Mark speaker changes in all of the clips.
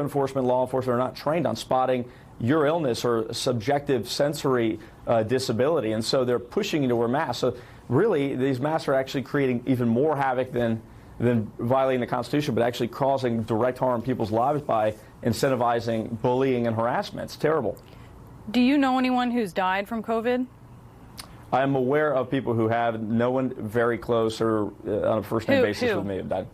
Speaker 1: enforcement, law enforcement are not trained on spotting your illness or subjective sensory disability, and so they're pushing you to wear masks. So really, these masks are actually creating even more havoc than violating the Constitution, but actually causing direct harm in people's lives by incentivizing bullying and harassment. It's terrible.
Speaker 2: Do you know anyone who's died from COVID?
Speaker 1: I am aware of people who have. No one very close or on a first-name basis with me have died.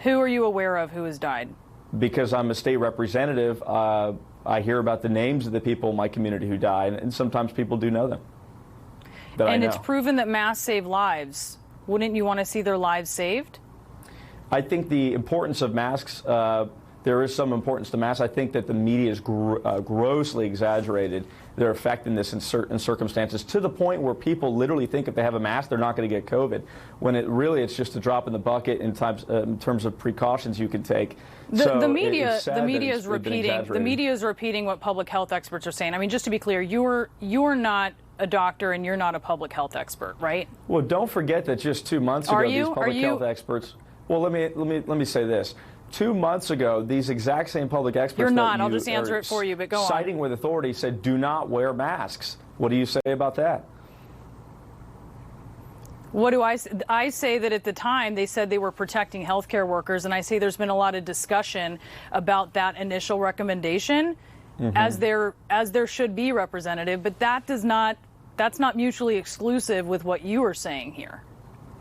Speaker 2: Who are you aware of who has died?
Speaker 1: Because I'm a state representative, I hear about the names of the people in my community who died, and sometimes people do know them.
Speaker 2: And it's proven that masks save lives. Wouldn't you want to see their lives saved?
Speaker 1: I think the importance of masks, there is some importance to masks. I think that the media has grossly exaggerated their effect in this in certain circumstances, to the point where people literally think if they have a mask, they're not going to get COVID, when it's just a drop in the bucket in terms of precautions you can take.
Speaker 2: The media is repeating what public health experts are saying. I mean, just to be clear, you're not a doctor and you're not a public health expert, right?
Speaker 1: Well, don't forget that just 2 months ago, these public health experts. Well, let me say this. 2 months ago, these exact same public experts.
Speaker 2: You're not. I'll just answer it for you, but go on.
Speaker 1: Citing with authority said, do not wear masks. What do you say about that?
Speaker 2: What do I say? I say that at the time they said they were protecting healthcare workers, and I say there's been a lot of discussion about that initial recommendation, as there should be, Representative. But that's not mutually exclusive with what you are saying here.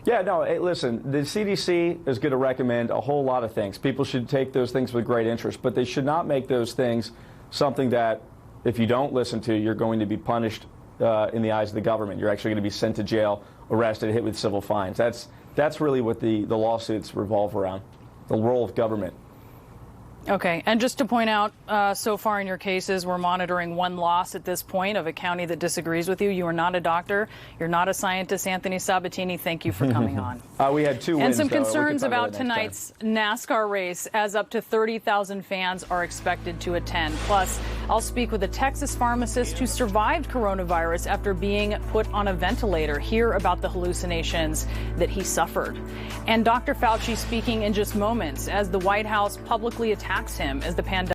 Speaker 1: Yeah, no, hey, listen, the CDC is going to recommend a whole lot of things. People should take those things with great interest, but they should not make those things something that, if you don't listen to, you're going to be punished in the eyes of the government. You're actually going to be sent to jail, arrested, hit with civil fines. That's really what the lawsuits revolve around, the role of government.
Speaker 2: Okay, and just to point out, so far in your cases, we're monitoring one loss at this point of a county that disagrees with you. You are not a doctor. You're not a scientist. Anthony Sabatini, thank you for coming on.
Speaker 1: We had 2 wins,
Speaker 2: and some concerns about tonight's NASCAR race, as up to 30,000 fans are expected to attend. Plus, I'll speak with a Texas pharmacist who survived coronavirus after being put on a ventilator. Hear about the hallucinations that he suffered. And Dr. Fauci speaking in just moments as the White House publicly attacks him as the pandemic